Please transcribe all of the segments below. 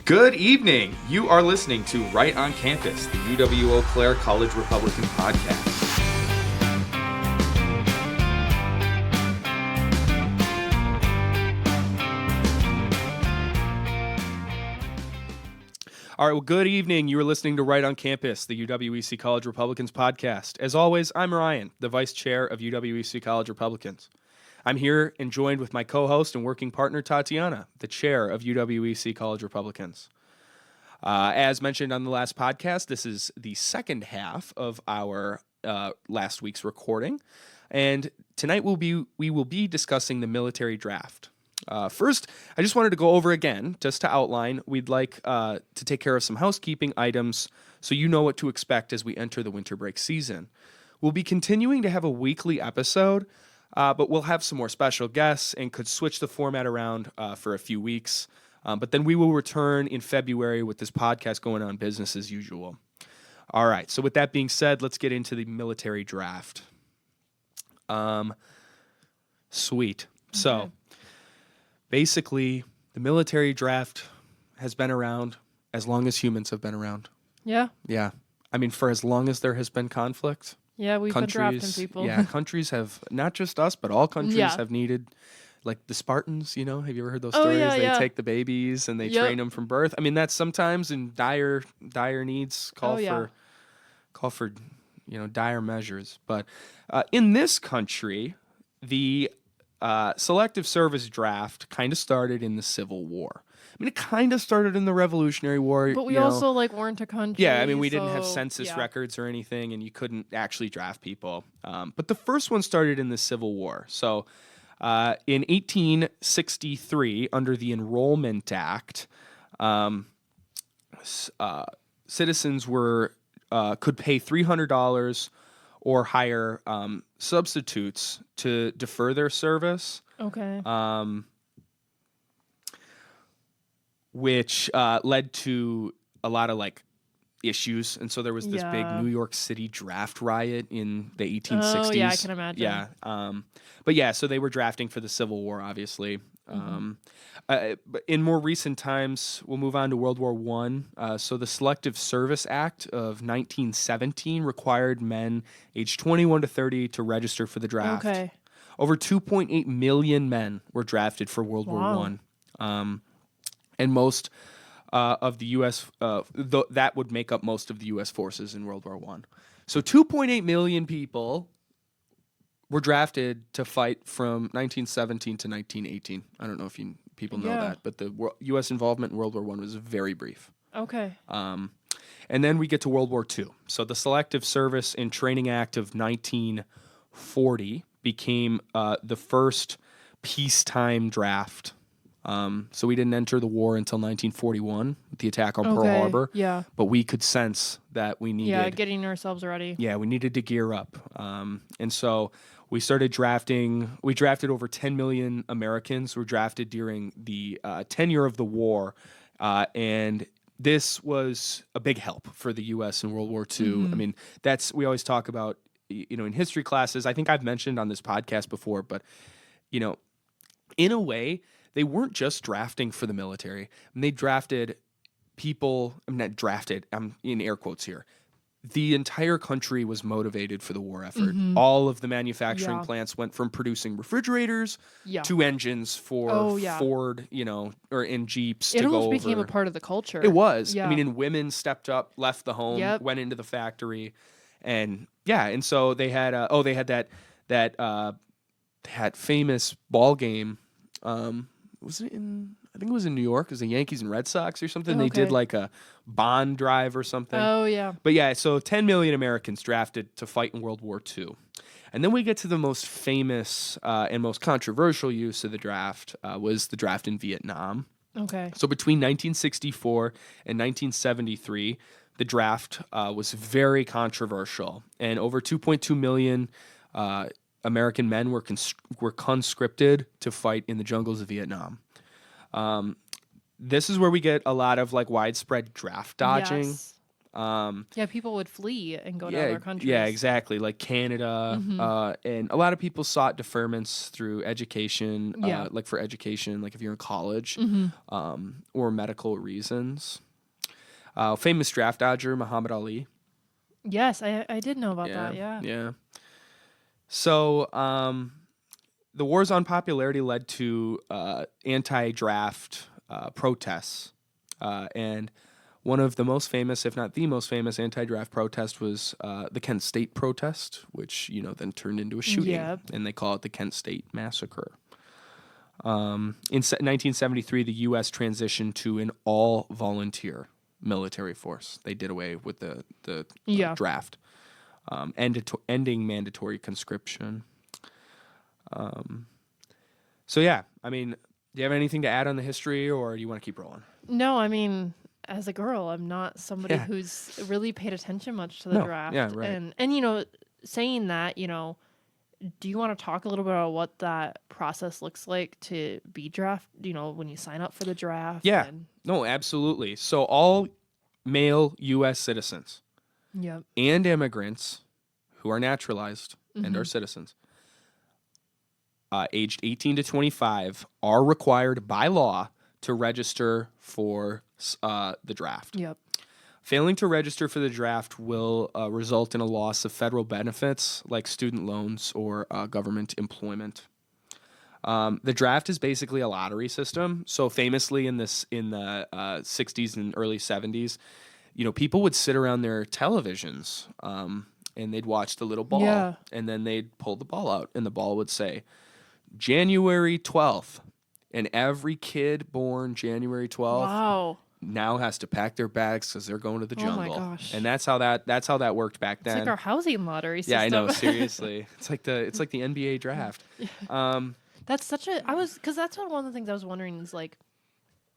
Good evening. You are listening to Right on Campus, the UW-Eau Claire College Republican podcast. All right, well, good evening. You are listening to Right on Campus, the UW-EC College Republicans podcast. As always, I'm Ryan, the Vice Chair of UW-EC College Republicans. I'm here and joined with my co-host and working partner, Tatiana, the Chair of UW-EC College Republicans. As mentioned on the last podcast, this is the second half of our last week's recording, and tonight we will be discussing the military draft. First, I just wanted to go over again, just to outline, we'd like to take care of some housekeeping items so you know what to expect as we enter the winter break season. We'll be continuing to have a weekly episode, but we'll have some more special guests and could switch the format around for a few weeks. But then we will return in February with this podcast going on business as usual. All right, so with that being said, let's get into the military draft. Sweet. Okay. So basically, the military draft has been around as long as humans have been around. Yeah. Yeah. I mean, for as long as there has been conflict. Yeah, we've been drafting people. Yeah, countries have, not just us, but all countries have needed, like the Spartans, you know, have you ever heard those stories? They take the babies and they train them from birth. I mean, that's sometimes in dire needs call for, you know, dire measures. But in this country, the selective service draft kind of started in the Civil War. I mean, it kind of started in the Revolutionary War. But we also, weren't a country. Yeah, I mean, we didn't have census records or anything, and you couldn't actually draft people. But the first one started in the Civil War. So in 1863, under the Enrollment Act, citizens could pay $300 or hire substitutes to defer their service. Okay. Which led to a lot of issues, and so there was this big New York City draft riot in the 1860s. Oh yeah, I can imagine. Yeah, but yeah, so they were drafting for the Civil War, obviously. But in more recent times, we'll move on to World War I. So the Selective Service Act of 1917 required men aged 21 to 30 to register for the draft. Okay. Over 2.8 million men were drafted for World War I. And most of the U.S. That would make up most of the U.S. forces in World War I. So 2.8 million people were drafted to fight from 1917 to 1918. I don't know if people know that, but the U.S. involvement in World War I was very brief. Okay. And then we get to World War II. So the Selective Service and Training Act of 1940 became the first peacetime draft. So we didn't enter the war until 1941 with the attack on Pearl Harbor. Yeah. But we could sense that we needed... Yeah, getting ourselves ready. Yeah, we needed to gear up. And so we started drafting... We drafted over 10 million Americans who were drafted during the tenure of the war. And this was a big help for the U.S. in World War II. I mean, we always talk about, in history classes. I think I've mentioned on this podcast before, but, in a way... They weren't just drafting for the military. And they drafted people, I'm not drafted, I'm in air quotes here. The entire country was motivated for the war effort. All of the manufacturing plants went from producing refrigerators to engines for Ford, or in Jeeps to go over. It almost became a part of the culture. It was. Yeah. I mean, and women stepped up, left the home, went into the factory. And so they had, that famous ball game, was it I think it was in New York. It was the Yankees and Red Sox or something. They did like a bond drive or something. Oh, yeah. But yeah, so 10 million Americans drafted to fight in World War II. And then we get to the most famous and most controversial use of the draft was the draft in Vietnam. Okay. So between 1964 and 1973, the draft was very controversial. And over 2.2 million American men were conscripted to fight in the jungles of Vietnam. This is where we get a lot of widespread draft dodging. Yes. Yeah, people would flee and go to other countries. Yeah, exactly. Like Canada, Mm-hmm. and a lot of people sought deferments through education, Yeah. like for education, like if you're in college, Mm-hmm. or medical reasons. Famous draft dodger Muhammad Ali. Yes, I did know about that. Yeah. Yeah. So, the wars on popularity led to anti-draft protests, and one of the most famous, if not the most famous, anti-draft protest was the Kent State protest, which then turned into a shooting, Yep. and they call it the Kent State Massacre. In 1973, the U.S. transitioned to an all-volunteer military force. They did away with the Yeah. draft, ending mandatory conscription. So yeah, I mean, do you have anything to add on the history, or do you want to keep rolling? No, I mean, as a girl, I'm not somebody Yeah. who's really paid attention much to the No, draft. yeah, right. And saying that, do you want to talk a little bit about what that process looks like to be draft? When you sign up for the draft. Yeah. And, No, absolutely. So all male U.S. citizens yep. and immigrants who are naturalized and are Mhm. citizens, aged 18 to 25, are required by law to register for the draft. Yep. Failing to register for the draft will result in a loss of federal benefits like student loans or government employment. The draft is basically a lottery system. So famously in the 60s and early 70s, people would sit around their televisions and they'd watch the little ball, Yeah. and then they'd pull the ball out, and the ball would say January 12th, and every kid born January 12th Wow. now has to pack their bags because they're going to the Oh my jungle. gosh. And that's how that worked back It's then. like our housing lottery system. Yeah, I know. Seriously, it's like the NBA draft. That's because that's one of the things I was wondering is like,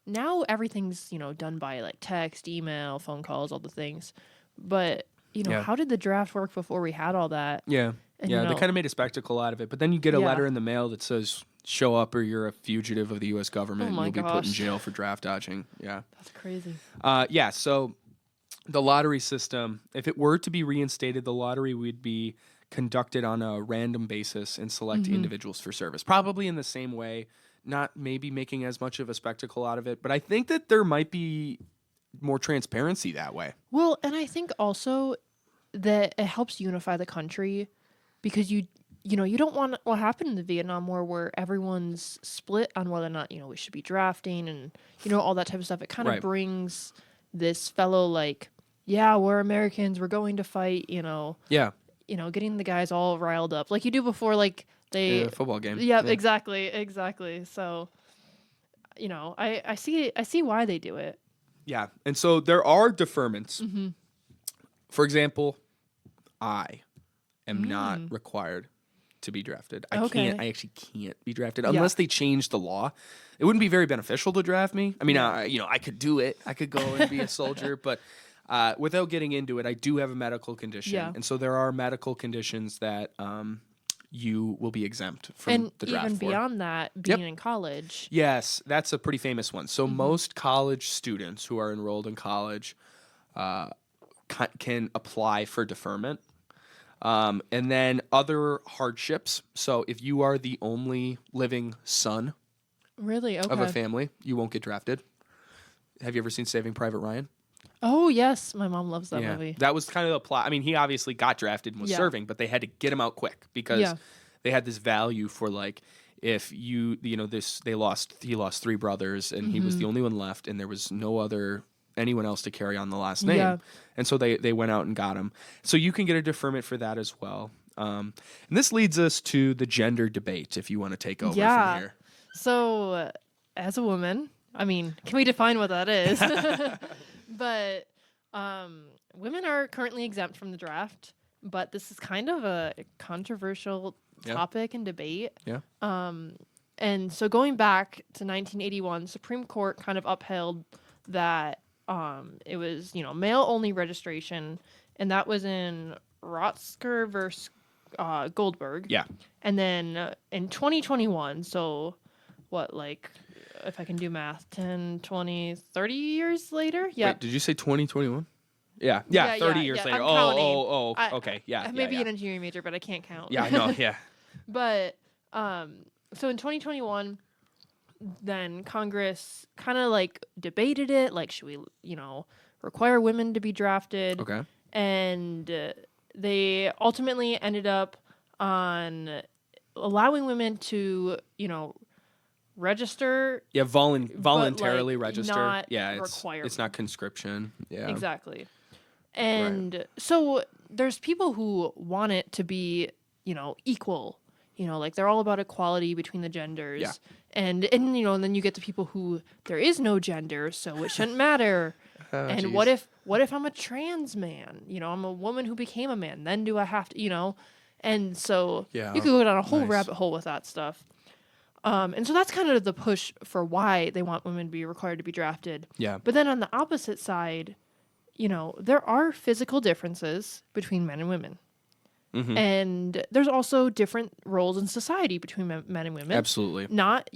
now everything's, done by like text, email, phone calls, all the things. But, Yeah. how did the draft work before we had all that? Yeah, And, they kind of made a spectacle out of it. But then you get a Yeah. letter in the mail that says, "Show up, or you're a fugitive of the U.S. government. Oh my and you'll be put in gosh. jail for draft dodging." Yeah. That's crazy. Yeah. So the lottery system, if it were to be reinstated, the lottery would be conducted on a random basis and select individuals for service, probably in the same way, not maybe making as much of a spectacle out of it. But I think that there might be more transparency that way. Well, and I think also that it helps unify the country because you don't want what happened in the Vietnam War where everyone's split on whether or not, we should be drafting and, all that type of stuff. It kind of Right. brings this fellow like, yeah, we're Americans, we're going to fight, Yeah. getting the guys all riled up like you do before, like they, A football game. yeah, exactly. So, I see why they do it. Yeah. And so there are deferments. Mm-hmm. For example, I am not required to be drafted. I actually can't be drafted unless they change the law. It wouldn't be very beneficial to draft me. I mean, I could do it. I could go and be a soldier, but without getting into it, I do have a medical condition. Yeah. And so there are medical conditions that you will be exempt from And the draft even for. beyond that, being in college. Yes, that's a pretty famous one. So most college students who are enrolled in college can apply for deferment. And then other hardships. So if you are the only living son Really? Okay. of a family, you won't get drafted. Have you ever seen Saving Private Ryan? Oh, yes. My mom loves that movie. That was kind of the plot. I mean, he obviously got drafted and was serving, but they had to get him out quick because they had this value for like, if he lost 3 brothers and he was the only one left and there was anyone else to carry on the last name. Yeah. And so they went out and got him. So you can get a deferment for that as well. And this leads us to the gender debate, if you want to take over from here. So, as a woman, I mean, can we define what that is? But women are currently exempt from the draft, but this is kind of a controversial topic and debate. Yeah. And so going back to 1981, Supreme Court kind of upheld that it was, male-only registration, and that was in Rotzker versus Goldberg. Yeah. And then in 2021, so what, like, if I can do math, 10, 20, 30 years later? Yeah. Wait, did you say 2021? Yeah, Yeah, 30 yeah, years yeah, later. I'm Oh, counting. okay. Yeah, I may be yeah. an engineering major, but I can't count. Yeah, I know, yeah. But so in 2021, then Congress kind of like debated it, like should we, require women to be drafted? Okay. And they ultimately ended up on allowing women to, register. Yeah, voluntarily like, register. not Yeah, it's requirement. not conscription. Yeah. Exactly. And so there's people who want it to be, equal. Like they're all about equality between the genders. Yeah. And then you get the people who there is no gender, so it shouldn't matter. And geez. what if I'm a trans man? I'm a woman who became a man. Then do I have to, And so Yeah. you could go down a whole Nice. rabbit hole with that stuff. And so that's kind of the push for why they want women to be required to be drafted. Yeah. But then on the opposite side, there are physical differences between men and women. Mm-hmm. And there's also different roles in society between men and women. Absolutely. Not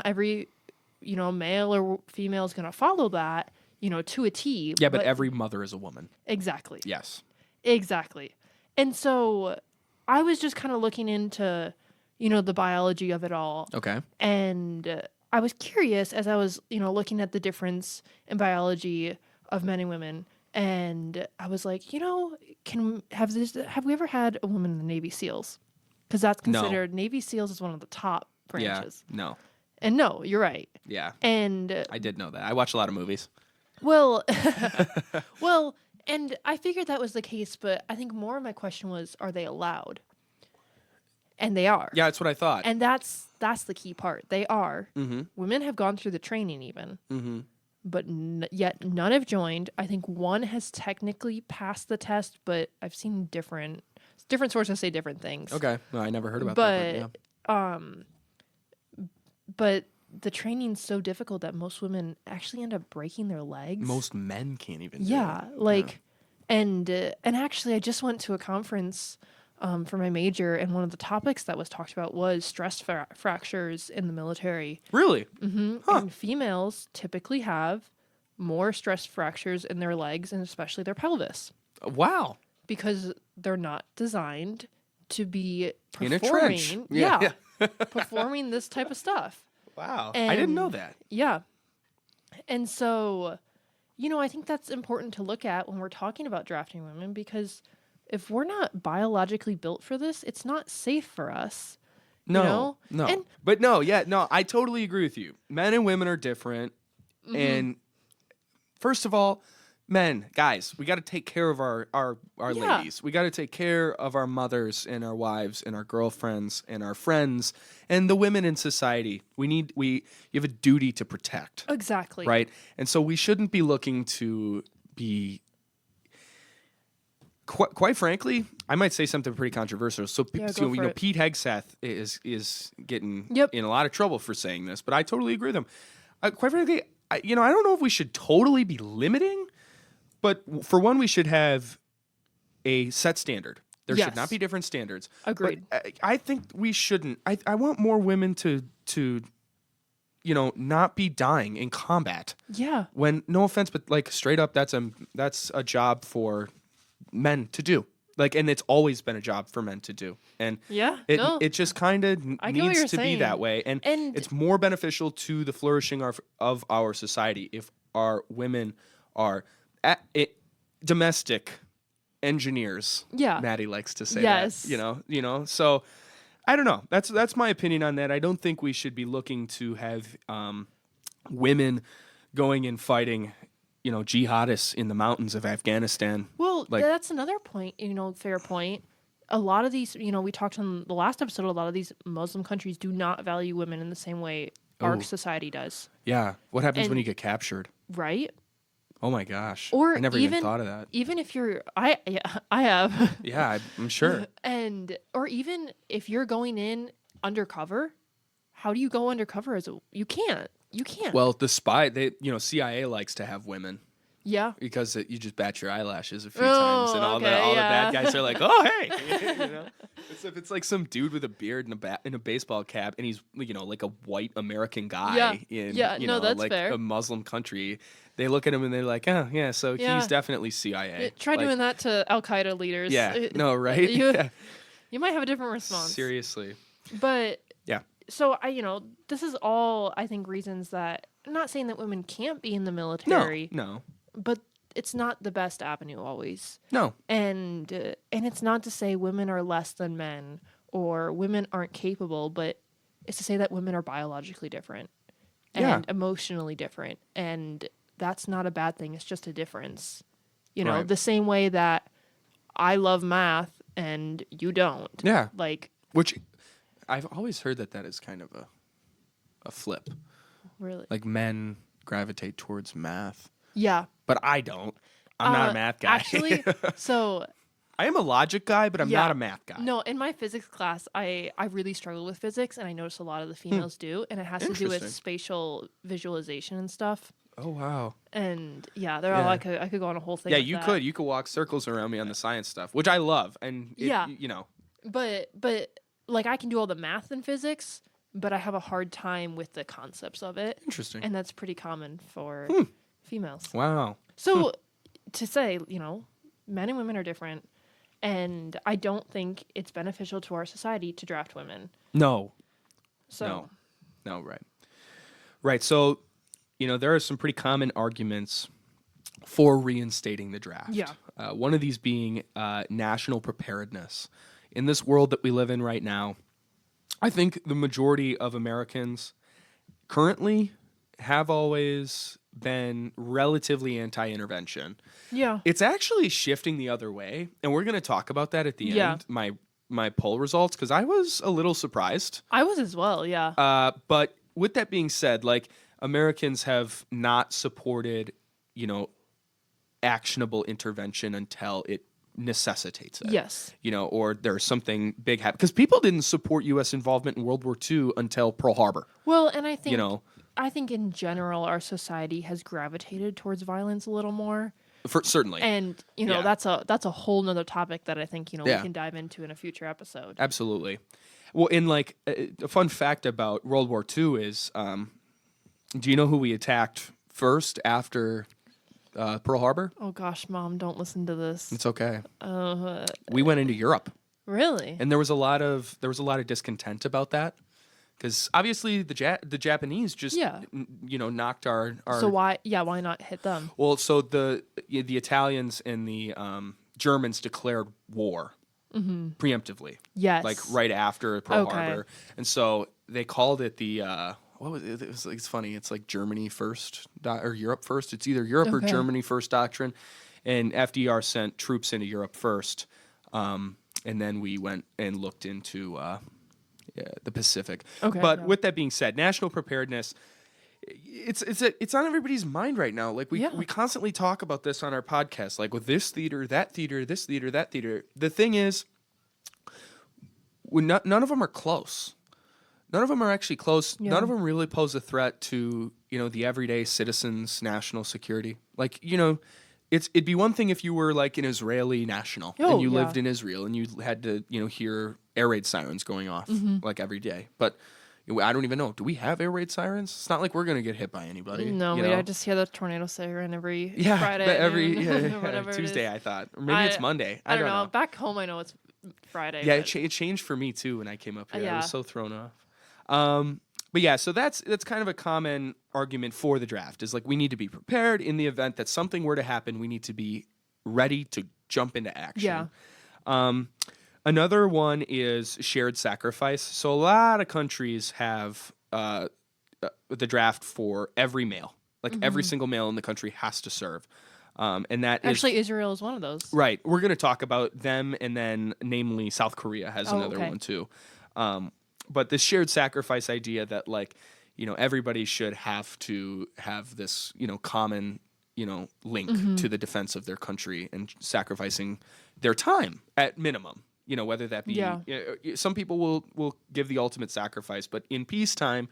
every, male or female is going to follow that, to a T. Yeah, but every mother is a woman. Exactly. Yes. Exactly. And so I was just kind of looking into, the biology of it all. Okay. And I was curious as I was, looking at the difference in biology of men and women. And I was like, have we ever had a woman in the Navy SEALs? Because that's considered, Navy SEALs is one of the top branches. Yeah. No. And no, you're right. Yeah. And I did know that. I watch a lot of movies. well, and I figured that was the case, but I think more of my question was, are they allowed? And they are. Yeah, that's what I thought. And that's the key part. They are. Mm-hmm. Women have gone through the training even. Mm-hmm. But yet none have joined. I think one has technically passed the test, but I've seen different sources say different things. Okay. No, I never heard about that. But yeah. But the training's so difficult that most women actually end up breaking their legs. Most men can't even do Yeah, it. like, and actually, I just went to a conference for my major, and one of the topics that was talked about was stress fractures in the military. Really? Mm-hmm. Huh. And females typically have more stress fractures in their legs and especially their pelvis Wow. because they're not designed to be In a performing. trench. Yeah, performing this type of stuff. Wow. I didn't know that. Yeah. And so, I think that's important to look at when we're talking about drafting women because if we're not biologically built for this, it's not safe for us. No. No. And But no, I totally agree with you. Men and women are different. Mm-hmm. And first of all, men, guys, we got to take care of our ladies. We got to take care of our mothers and our wives and our girlfriends and our friends and the women in society. You have a duty to protect. Exactly. Right? And so we shouldn't be looking to be quite frankly, I might say something pretty controversial. So, Yeah, go for it. Pete Hegseth is getting Yep. in a lot of trouble for saying this, but I totally agree with him. Quite frankly, I don't know if we should totally be limiting, but for one, we should have a set standard. There should not be different standards. Agreed. But I think we shouldn't. I want more women to not be dying in combat. Yeah. When, no offense, but like straight up, that's a job for men to do. Like, and it's always been a job for men to do. And Yeah. it just kind of I get what needs you're to be saying. that way. And it's more beneficial to the flourishing of our society if our women are domestic engineers. Yeah. Maddie likes to say Yes. that. So I don't know. That's my opinion on that. I don't think we should be looking to have women going and fighting jihadists in the mountains of Afghanistan. Well, that's another point, fair point. A lot of these, we talked on the last episode, a lot of these Muslim countries do not value women in the same way our society does. Yeah. What happens when And- you get captured? Right? Oh my gosh. Or I never even thought of that. Even if I have. Yeah, I'm sure. Or even if you're going in undercover, how do you go undercover you can't. Well, the spy, CIA likes to have women. Yeah. because you just bat your eyelashes a few Oh, times, and all the okay, bad yeah. guys are like, "Oh, hey," you know. If it's like some dude with a beard and a baseball cap, and he's like a white American guy in No, that's like fair. a Muslim country, they look at him and they're like, "Oh, yeah, so Yeah. he's definitely CIA." Yeah, try Like, doing that to Al Qaeda leaders. Yeah, no, right? You, you might have a different response. Seriously. But Yeah. So this is all I think reasons that I'm not saying that women can't be in the military. No. But it's not the best avenue always. No. And it's not to say women are less than men or women aren't capable, but it's to say that women are biologically different and emotionally different, and that's not a bad thing. It's just a difference. Right. The same way that I love math and you don't. Yeah. Like, which I've always heard that is kind of a flip. Really? Like men gravitate towards math. Yeah. But I don't. I'm not a math guy. Actually, so I am a logic guy, but I'm not a math guy. No, in my physics class, I really struggle with physics, and I notice a lot of the females do, and it has to do with spatial visualization and stuff. Oh, wow. And they're all I could go on a whole thing. Yeah, with you that. could. You could walk circles around me on the science stuff, which I love. And But like I can do all the math in physics, but I have a hard time with the concepts of it. Interesting. And that's pretty common for females. Wow. So to say, men and women are different, and I don't think it's beneficial to our society to draft women. No. So No, right. Right. So, there are some pretty common arguments for reinstating the draft. Yeah. One of these being national preparedness. In this world that we live in right now, I think the majority of Americans currently have always been relatively anti-intervention. Yeah. It's actually shifting the other way, and we're going to talk about that at the end, my poll results, because I was a little surprised. I was as well, yeah. But with that being said, like, Americans have not supported, actionable intervention until it necessitates it. Yes. Or there's something big happen. Because people didn't support U.S. involvement in World War II until Pearl Harbor. Well, and I think, I think in general our society has gravitated towards violence a little more. Certainly. And, that's a whole nother topic that I think, we can dive into in a future episode. Absolutely. Well, in like a fun fact about World War II is, do you know who we attacked first after Pearl Harbor? Oh gosh, Mom, don't listen to this. It's okay. We went into Europe. Really? And there was a lot of discontent about that, because obviously the Japanese just knocked our. So why not hit them? Well, so the Italians and the Germans declared war preemptively. Yes. Like right after Pearl Harbor, and so they called it the. What was it? It's funny. It's like Germany first or Europe first. It's either Europe or Germany first doctrine, and FDR sent troops into Europe first, and then we went and looked into the Pacific. Okay. But with that being said, national preparedness, it's on everybody's mind right now. Like we constantly talk about this on our podcast, like with this theater, that theater, this theater, that theater. The thing is, none of them are close. None of them are actually close. Yeah. None of them really pose a threat to, the everyday citizen's national security. Like, it'd be one thing if you were like an Israeli national and you lived in Israel and you had to, hear air raid sirens going off like every day. But I don't even know. Do we have air raid sirens? It's not like we're going to get hit by anybody. No, I just hear the tornado siren every Friday. Whatever Tuesday, I thought. Or maybe it's Monday. I don't know. Back home, I know it's Friday. Yeah, it changed for me too when I came up here. I was so thrown off. But yeah, so that's kind of a common argument for the draft, is like we need to be prepared in the event that something were to happen. We need to be ready to jump into action. Yeah. Another one is shared sacrifice. So a lot of countries have the draft for every male. Like every single male in the country has to serve. And that actually Israel is one of those. Right. We're going to talk about them, and then namely South Korea has another one too. But this shared sacrifice idea that everybody should have to have this, common, link to the defense of their country and sacrificing their time at minimum, whether that be, some people will give the ultimate sacrifice, but in peacetime,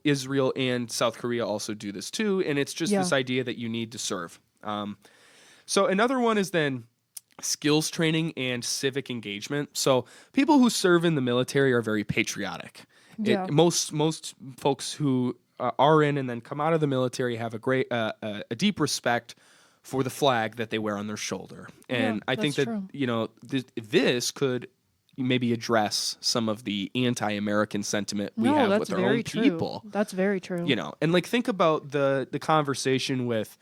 Israel and South Korea also do this too. And it's just this idea that you need to serve. So another one is then skills training and civic engagement. So people who serve in the military are very patriotic. Yeah. Most folks who are in and then come out of the military have a deep respect for the flag that they wear on their shoulder. And Yeah, I think that, true. this could maybe address some of the anti-American sentiment we have that's with our very own true. people. That's very true. And like think about the conversation with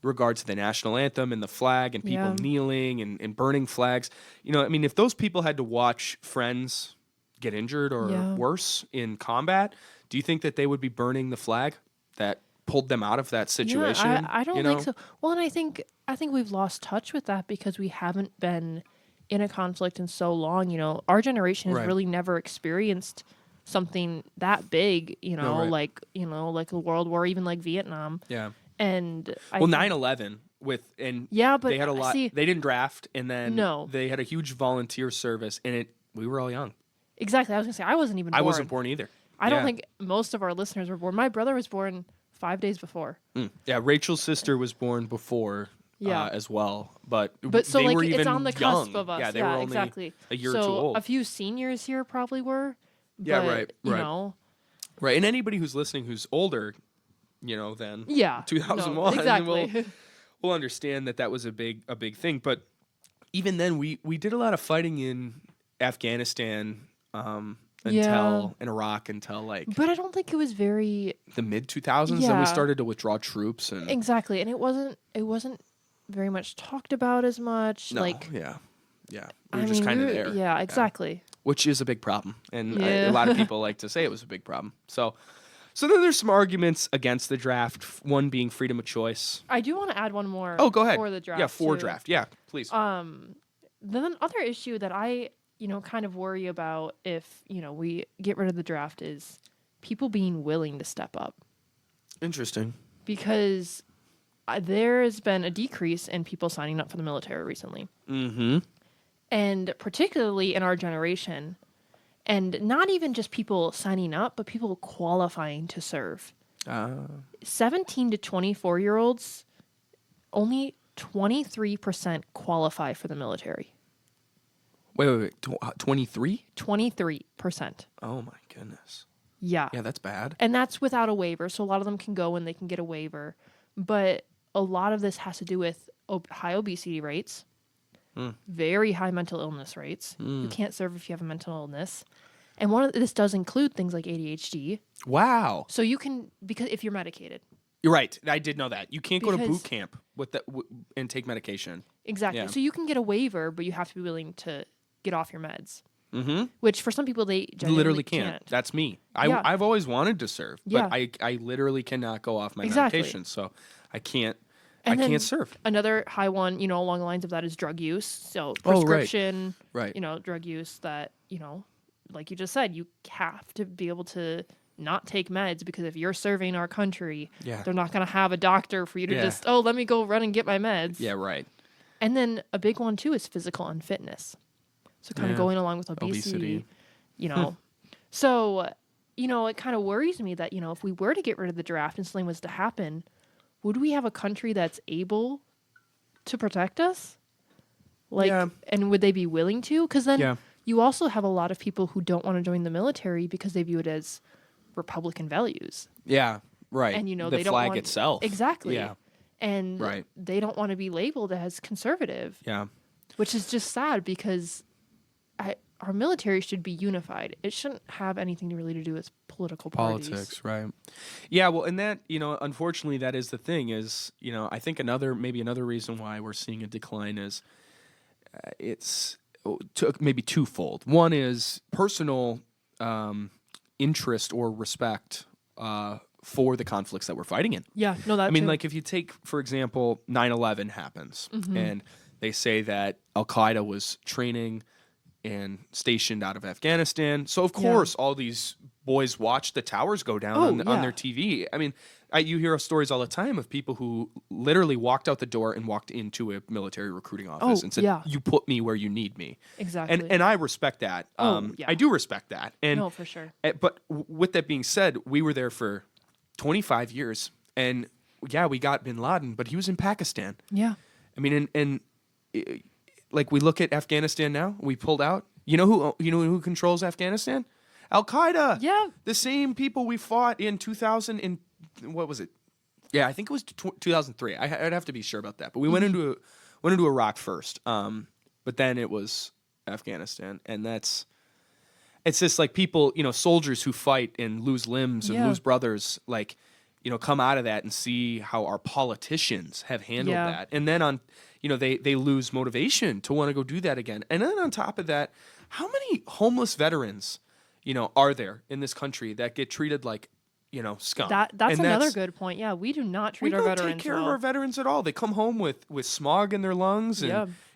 regard to the national anthem and the flag and people kneeling and burning flags. I mean, if those people had to watch friends get injured or worse in combat, do you think that they would be burning the flag that pulled them out of that situation? Yeah, I don't think so. Well, and I think we've lost touch with that because we haven't been in a conflict in so long. Our generation has really never experienced something that big, like a world war, even like Vietnam. Yeah. And 9/11 but they had a lot. They didn't draft, and then they had a huge volunteer service, and we were all young. Exactly. I was gonna say I wasn't even born. I wasn't born either. I don't think most of our listeners were born. My brother was born 5 days before. Yeah, Rachel's sister was born before as well, but so they like were it's even on the young. cusp of us. Yeah, they were only exactly. a year or two old. A few seniors here probably were. Yeah, but, right. Right, and anybody who's listening who's older, than 2001, no, exactly. we'll understand that was a big thing. But even then, we did a lot of fighting in Afghanistan until in Iraq until But I don't think it was very the mid 2000s. Then we started to withdraw troops and exactly, and it wasn't very much talked about as much. No, yeah. We were just kind of there. Yeah, exactly. Which is a big problem, and a lot of people like to say it was a big problem. So then there's some arguments against the draft. One being freedom of choice. I do want to add one more. Oh, go ahead. For the draft. Yeah, for draft. Yeah, please. The other issue that I kind of worry about if we get rid of the draft is people being willing to step up. Interesting. Because there has been a decrease in people signing up for the military recently. Mm-hmm. And particularly in our generation, and not even just people signing up, but people qualifying to serve. 17 to 24-year-olds, only 23% qualify for the military. Wait. 23? 23%. Oh, my goodness. Yeah. Yeah, that's bad. And that's without a waiver. So a lot of them can go and they can get a waiver. But a lot of this has to do with high obesity rates, very high mental illness rates. You can't serve if you have a mental illness. And this does include things like ADHD. Wow. So you can, because if you're medicated. You're right. I did know that. You can't go to boot camp with and take medication. Exactly. Yeah. So you can get a waiver, but you have to be willing to get off your meds. Mm-hmm. Which for some people, they literally can't. That's me. I've always wanted to serve, but I literally cannot go off my medication. So I can't. I can't serve. Another high one, along the lines of that is drug use. So prescription, right. Drug use that, like you just said, you have to be able to not take meds because if you're serving our country, they're not going to have a doctor for you to just, let me go run and get my meds. Yeah, right. And then a big one too is physical unfitness. So kind of going along with obesity. So, it kind of worries me that, if we were to get rid of the draft and something was to happen, would we have a country that's able to protect us? And would they be willing to? Because then you also have a lot of people who don't want to join the military because they view it as Republican values. Yeah, right. And, the they don't flag want... itself. Exactly. Yeah. And they don't want to be labeled as conservative. Yeah. Which is just sad because our military should be unified. It shouldn't have anything really to do with political parties. Politics, right. Yeah, well, and that, unfortunately, that is the thing is, I think another reason why we're seeing a decline is it's maybe twofold. One is personal interest or respect for the conflicts that we're fighting in. Yeah, no, that I mean, too. like if you take, for example, 9/11 happens and they say that Al-Qaeda was training and stationed out of Afghanistan. So, of course, all these boys watched the towers go down on their TV. I mean, you hear stories all the time of people who literally walked out the door and walked into a military recruiting office and said, you put me where you need me. Exactly. And I respect that. I do respect that. And, no, for sure. But with that being said, we were there for 25 years and yeah, we got bin Laden, but he was in Pakistan. Yeah. I mean, and like we look at Afghanistan now, we pulled out. You know who controls Afghanistan? Al Qaeda. Yeah. The same people we fought in 2000 and what was it? Yeah, I think it was 2003. I'd have to be sure about that. But we went into Iraq first. But then it was Afghanistan, and it's just like people, soldiers who fight and lose limbs and lose brothers, like, come out of that and see how our politicians have handled that. And then they lose motivation to want to go do that again. And then on top of that, how many homeless veterans, are there in this country that get treated like, scum? That's another good point. Yeah, we do not treat our veterans well. We don't take care of our veterans at all. They come home with smog in their lungs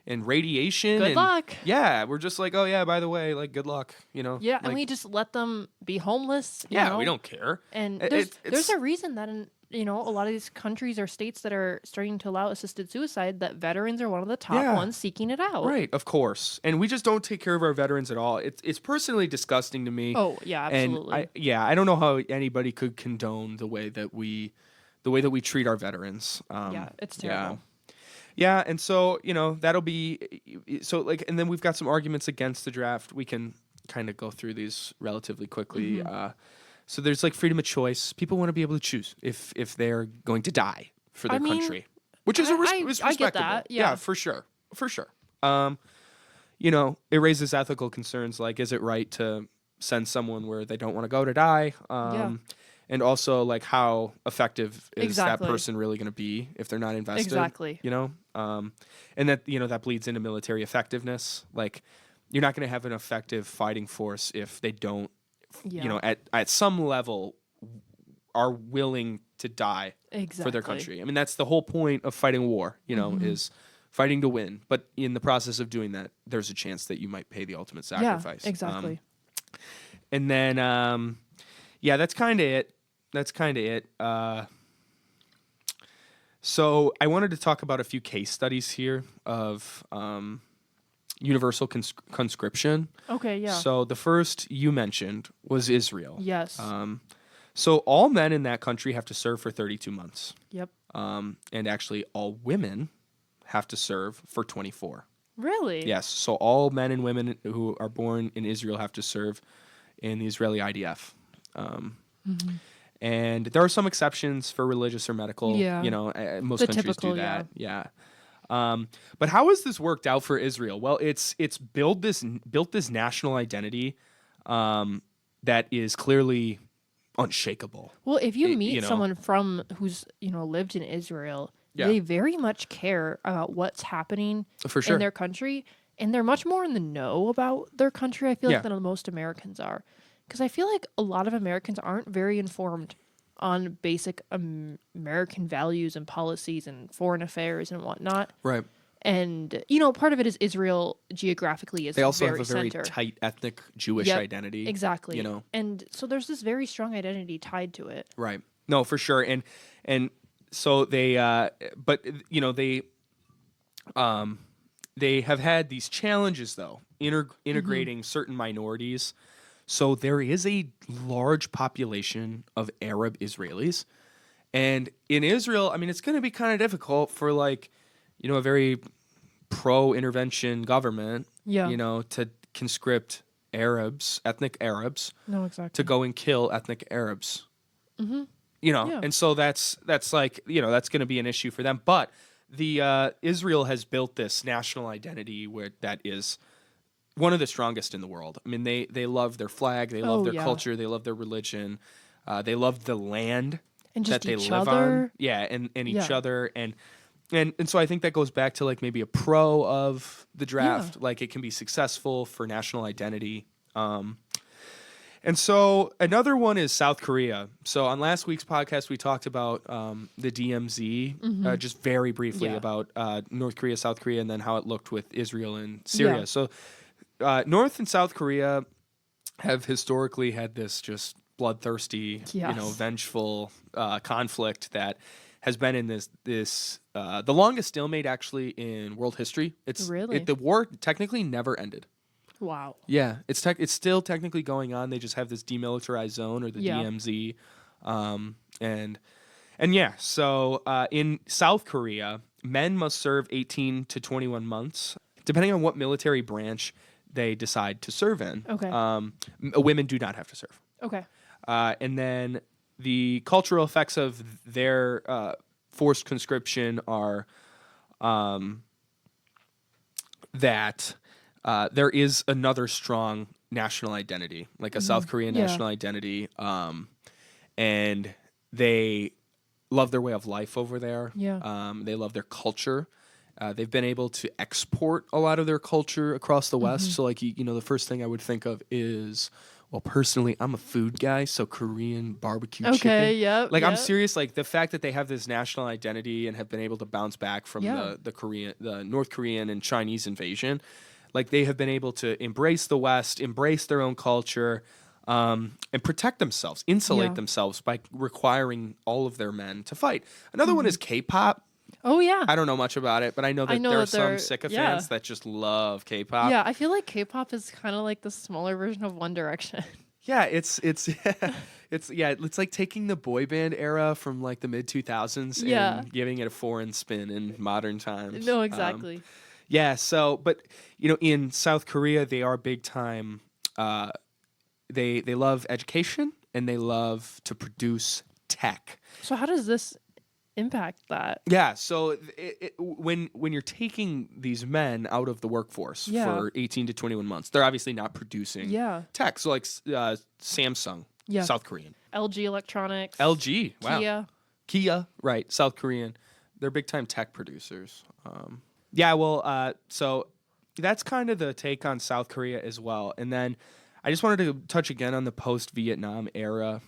and radiation. Good luck. Yeah, we're just like, oh yeah, by the way, like good luck, Yeah, like, and we just let them be homeless. Yeah, you know? we don't care. And there's a reason that in a lot of these countries or states that are starting to allow assisted suicide, that veterans are one of the top ones seeking it out. Right, of course. And we just don't take care of our veterans at all. It's personally disgusting to me. Oh yeah, absolutely. And I don't know how anybody could condone the way that we treat our veterans. Yeah, it's terrible. Yeah, and so, that'll be so like, and then we've got some arguments against the draft. We can kind of go through these relatively quickly. Mm-hmm. So there's like freedom of choice. People want to be able to choose if they're going to die for their country, which is respectable. I get that. Yeah, for sure. It raises ethical concerns like, is it right to send someone where they don't want to go to die? And also, like, how effective is that person really going to be if they're not invested? Exactly. And that, that bleeds into military effectiveness. Like, you're not going to have an effective fighting force if they don't, at some level are willing to die for their country. I mean, that's the whole point of fighting war, is fighting to win. But in the process of doing that, there's a chance that you might pay the ultimate sacrifice. Yeah, exactly. And then, that's kind of it. So I wanted to talk about a few case studies here of universal conscription. Okay, yeah. So the first you mentioned was Israel. Yes. So all men in that country have to serve for 32 months. Yep. And actually all women have to serve for 24. Really? Yes. So all men and women who are born in Israel have to serve in the Israeli IDF. And there are some exceptions for religious or medical. Yeah. Most the countries typical, do that. Yeah. But how has this worked out for Israel? Well, it's built this national identity that is clearly unshakable. Well, if you meet someone who's lived in Israel, they very much care about what's happening in their country, and they're much more in the know about their country, I feel like, than most Americans are. Because I feel like a lot of Americans aren't very informed on basic American values and policies and foreign affairs and whatnot. Right. And, part of it is Israel geographically is very They also have a very center. tight ethnic Jewish identity. Exactly. And so there's this very strong identity tied to it. Right. No, for sure. And so they, they have had these challenges, though, integrating certain minorities. So there is a large population of Arab Israelis. And in Israel, I mean, it's going to be kind of difficult for a very pro-intervention government, to conscript ethnic Arabs, to go and kill ethnic Arabs. And so that's like, that's going to be an issue for them. But Israel has built this national identity where that is one of the strongest in the world. I mean, they love their flag, they love their culture, they love their religion, they love the land and that they live on. Yeah, and each other. And so I think that goes back to like maybe a pro of the draft. Like it can be successful for national identity. And so another one is South Korea. So on last week's podcast, we talked about the DMZ, just very briefly about North Korea, South Korea, and then how it looked with Israel and Syria. Yeah. So North and South Korea have historically had this just bloodthirsty, vengeful conflict that has been in this the longest stalemate actually in world history. The war technically never ended. Wow. Yeah, it's still technically going on. They just have this demilitarized zone or the DMZ, and And yeah, so in South Korea, men must serve 18 to 21 months, depending on what military branch they decide to serve in. Okay. Women do not have to serve. Okay. And then the cultural effects of their forced conscription are that there is another strong national identity, like a South Korean national identity, and they love their way of life over there. Yeah. They love their culture. They've been able to export a lot of their culture across the West. So, like, the first thing I would think of is, well, personally, I'm a food guy, so Korean barbecue chicken. Okay, yep. Like, I'm serious. Like, the fact that they have this national identity and have been able to bounce back from the North Korean and Chinese invasion, like, they have been able to embrace the West, embrace their own culture, and protect themselves, insulate themselves by requiring all of their men to fight. Another one is K-pop. Oh, yeah. I don't know much about it, but I know that there are some sycophants that just love K-pop. Yeah, I feel like K-pop is kind of like the smaller version of One Direction. Yeah, it's like taking the boy band era from like the mid 2000s and giving it a foreign spin in modern times. No, exactly. But in South Korea they are big time. They love education and they love to produce tech. So how does this impact that? Yeah, so when you're taking these men out of the workforce for 18 to 21 months, they're obviously not producing tech. So like Samsung, South Korean. LG Electronics. LG, wow. Kia, right, South Korean. They're big time tech producers. So that's kind of the take on South Korea as well. And then I just wanted to touch again on the post-Vietnam era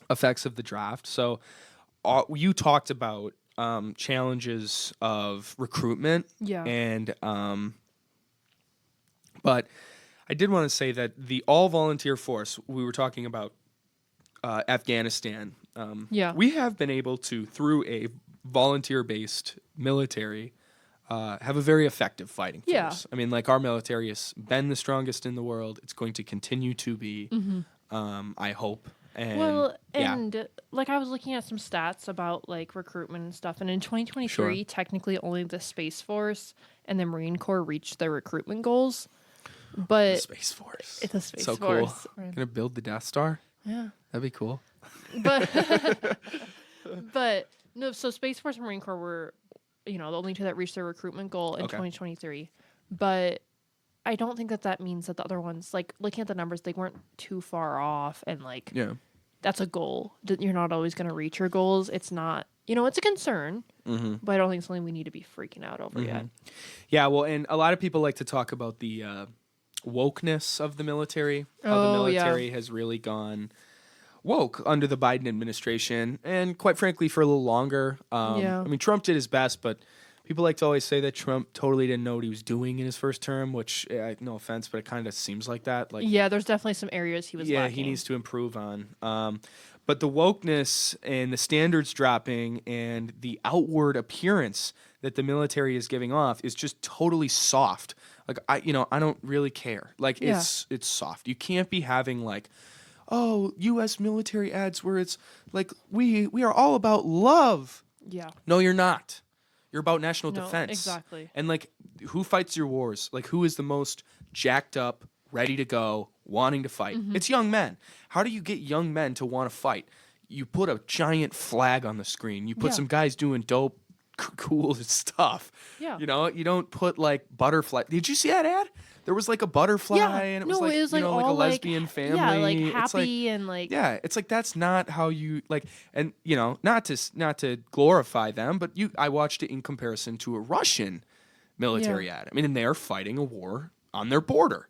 effects of the draft. So you talked about challenges of recruitment, and but I did want to say that the all-volunteer force we were talking about, Afghanistan. We have been able to, through a volunteer-based military, have a very effective fighting force. Yeah. I mean, like, our military has been the strongest in the world. It's going to continue to be. I hope. And like I was looking at some stats about like recruitment and stuff, and in 2023, technically only the Space Force and the Marine Corps reached their recruitment goals. But the Space Force, it's a Space so Force. Cool. Gonna build the Death Star. Yeah, that'd be cool. But no, so Space Force and Marine Corps were, the only two that reached their recruitment goal in 2023. But I don't think that means that the other ones, like, looking at the numbers, they weren't too far off, and like, that's a goal. You're not always going to reach your goals. It's not, it's a concern, but I don't think it's something we need to be freaking out over yet. Yeah, well, and a lot of people like to talk about the wokeness of the military. How the military has really gone woke under the Biden administration, and quite frankly, for a little longer. I mean, Trump did his best, but people like to always say that Trump totally didn't know what he was doing in his first term, which, no offense, but it kind of seems like that. Like, there's definitely some areas he was lacking. He needs to improve on. But the wokeness and the standards dropping and the outward appearance that the military is giving off is just totally soft. Like, I don't really care. Like, it's soft. You can't be having like, oh, U.S. military ads where it's like, we are all about love. Yeah. No, you're not. You're about national defense. Exactly. And like, who fights your wars? Like, who is the most jacked up, ready to go, wanting to fight? It's young men. How do you get young men to want to fight? You put a giant flag on the screen. You put some guys doing dope, cool stuff. Yeah. You don't put like butterfly. Did you see that ad? There was like a butterfly, and it was like, like a lesbian family. Yeah, like happy and like. Yeah, it's like, that's not how you like, and not to glorify them, but I watched it in comparison to a Russian military ad. I mean, and they're fighting a war on their border.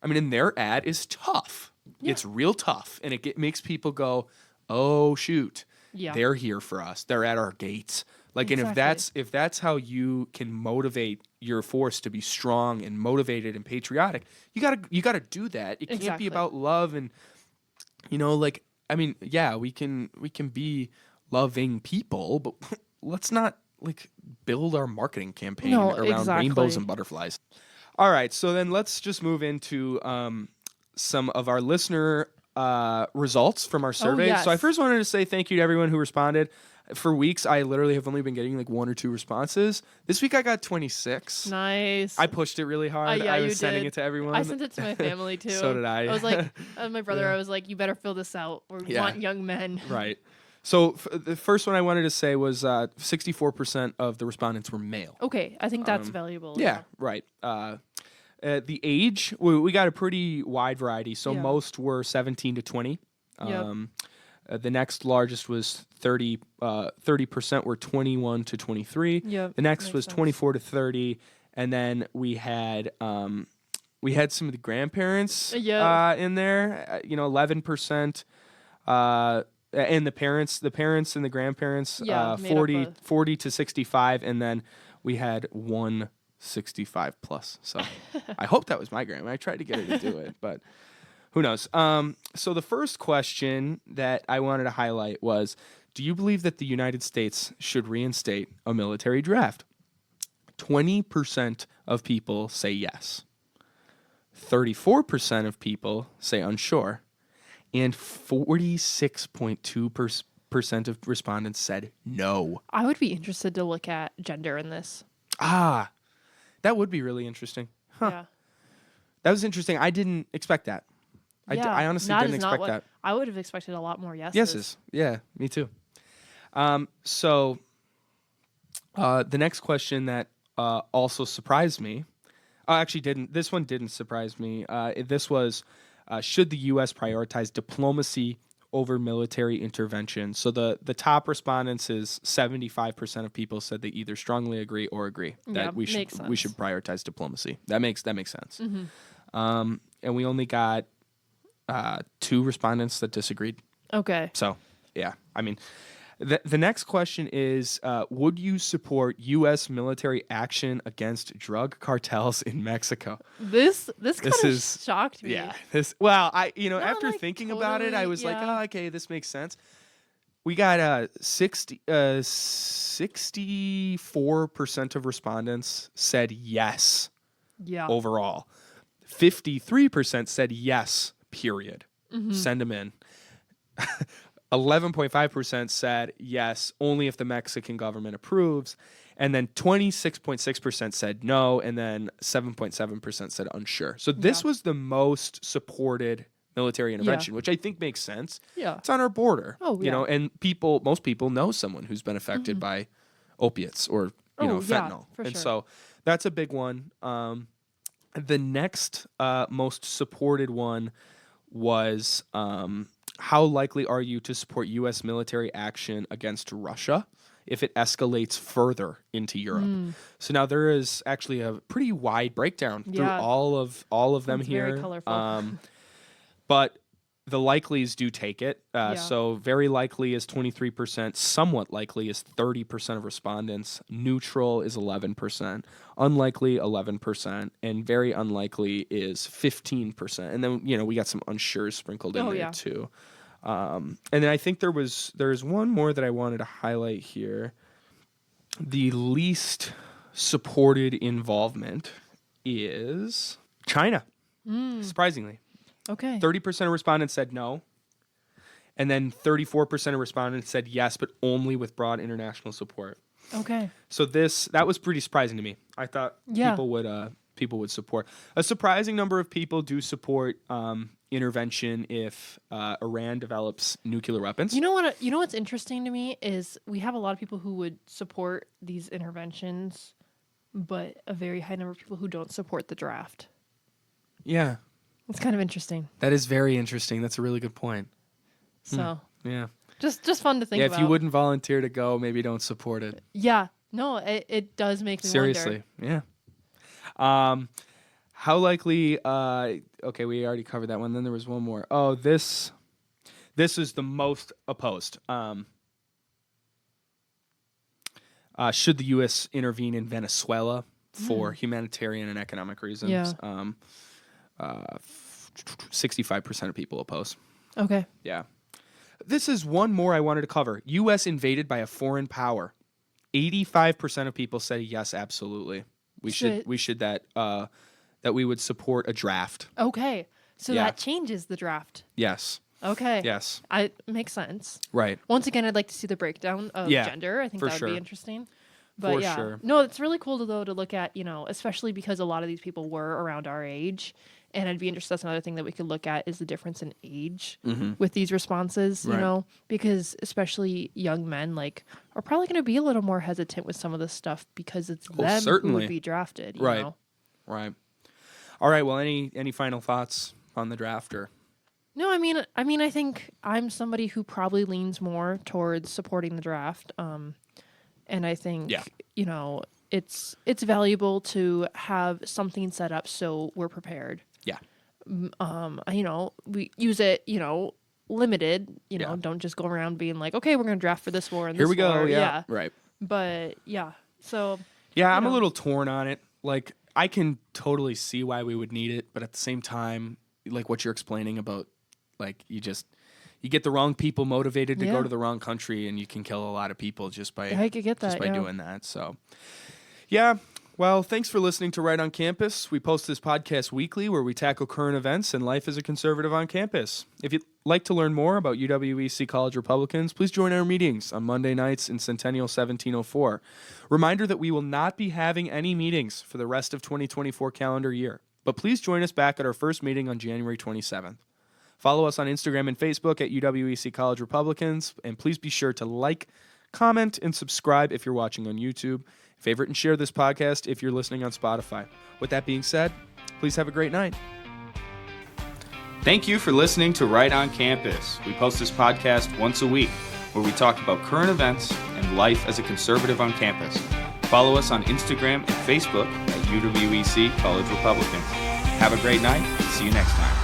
I mean, and their ad is tough. Yeah. It's real tough, and it makes people go, "Oh shoot, they're here for us. They're at our gates." Like, and if that's how you can motivate your force to be strong and motivated and patriotic, you gotta do that. It can't be about love and, like, I mean, we can be loving people, but let's not like build our marketing campaign around rainbows and butterflies. All right, so then let's just move into some of our listener results from our survey. yes. So I first wanted to say thank you to everyone who responded. For weeks, I literally have only been getting like 1 or 2 responses. This week, I got 26. Nice. I pushed it really hard. Yeah, I you was sending did. it to everyone. I sent it to my family too. So did I. I was like, my brother. Yeah. I was like, you better fill this out. We Yeah. want young men. Right. So the first one I wanted to say was 64% of the respondents were male. Okay, I think that's valuable. Yeah, right. The age, we got a pretty wide variety. So Yeah. most were 17 to 20. Yep. The next largest was 30% were 21 to 23. Yep, The next makes was sense. 24 to 30. And then we had some of the grandparents Yeah. in there, 11%. And the parents and the grandparents, Yeah, made up 40 to 65. And then we had one 65 plus. So I hope that was my grandma. I tried to get her to do it, but who knows? So the first question that I wanted to highlight was, do you believe that the United States should reinstate a military draft? 20% of people say yes. 34% of people say unsure. And 46.2% of respondents said no. I would be interested to look at gender in this. That would be really interesting. Huh. Yeah. That was interesting. I didn't expect that. I honestly That didn't is not expect what- that. I would have expected a lot more yeses. Yeses. Yeah, me too. So the next question that also surprised me, actually didn't. This one didn't surprise me. This was, should the U.S. prioritize diplomacy over military intervention? So the top respondents is 75% of people said they either strongly agree or agree that Yeah, we makes should sense. prioritize diplomacy. That makes sense. Mm-hmm. And we only got 2 respondents that disagreed. Okay. So, yeah, I mean, the next question is, would you support U.S. military action against drug cartels in Mexico? This kind of is- shocked me. Yeah, after like, thinking about it, I totally, was like, yeah. oh, okay, this makes sense. We got 64% of respondents said yes Yeah. overall. 53% said yes, period. Mm-hmm. Send them in. 11.5% said yes, only if the Mexican government approves. And then 26.6% said no. And then 7.7% said unsure. So this was the most supported military intervention, which I think makes sense. Yeah. It's on our border. Oh, You yeah. know, and most people know someone who's been affected by opiates or, Oh, yeah, fentanyl. for And sure. so that's a big one. The next most supported one was how likely are you to support U.S. military action against Russia if it escalates further into Europe? So now there is actually a pretty wide breakdown through Yeah. all of them It's here. very colorful. But the likelies do take it. Yeah. So very likely is 23%. Somewhat likely is 30% of respondents. Neutral is 11%. Unlikely 11%. And very unlikely is 15%. And then we got some unsure sprinkled in there too. And then I think there's one more that I wanted to highlight here. The least supported involvement is China. Surprisingly. Okay. 30% of respondents said no. And then 34% of respondents said yes, but only with broad international support. Okay. So that was pretty surprising to me. I thought Yeah. people would support. A surprising number of people do support intervention if Iran develops nuclear weapons. You know what's interesting to me is we have a lot of people who would support these interventions, but a very high number of people who don't support the draft. Yeah, It's kind of interesting. that is very interesting. That's a really good point. So Yeah. just fun to think Yeah, about. if you wouldn't volunteer to go, maybe don't support it. Yeah. No, it does make me Seriously, wonder. yeah. How likely? Okay, we already covered that one. Then there was one more. Oh, this is the most opposed. Should the U.S. intervene in Venezuela for humanitarian and economic reasons? Yeah. 65% of people oppose. Okay. Yeah. This is one more I wanted to cover. U.S. invaded by a foreign power. 85% of people say yes, absolutely. We should that we would support a draft. Okay. So Yeah. that changes the draft. Yes. Okay. Yes. Makes sense. Right. Once again, I'd like to see the breakdown of Yeah, gender. I think for that would sure. be interesting. But For yeah, sure. no, it's really cool though to look at, especially because a lot of these people were around our age. And I'd be interested. That's another thing that we could look at is the difference in age with these responses, Right. because especially young men are probably going to be a little more hesitant with some of this stuff because it's them who certainly. would be drafted. You Right. know? Right. All right. Well, any final thoughts on the draft? Or No, I mean, I think I'm somebody who probably leans more towards supporting the draft. And I think, it's valuable to have something set up so we're prepared. yeah. We use it, limited, Yeah. don't just go around being like, okay, we're going to draft for this war and Here this we go. war. Yeah. Right. But yeah, so. Yeah, I'm a know. little torn on it. Like, I can totally see why we would need it, but at the same time, like what you're explaining about, like, you get the wrong people motivated to Yeah. go to the wrong country, and you can kill a lot of people just by I could get that. just by yeah. doing that. So, yeah. Well, thanks for listening to Right on Campus. We post this podcast weekly where we tackle current events and life as a conservative on campus. If you'd like to learn more about UWEC College Republicans, please join our meetings on Monday nights in Centennial 1704. Reminder that we will not be having any meetings for the rest of 2024 calendar year, but please join us back at our first meeting on January 27th. Follow us on Instagram and Facebook at UWEC College Republicans, and please be sure to like, comment, and subscribe if you're watching on YouTube. Favorite and share this podcast if you're listening on Spotify. With that being said, please have a great night. Thank you for listening to Right on Campus. We post this podcast once a week where we talk about current events and life as a conservative on campus. Follow us on Instagram and Facebook at UWEC College Republicans. Have a great night. See you next time.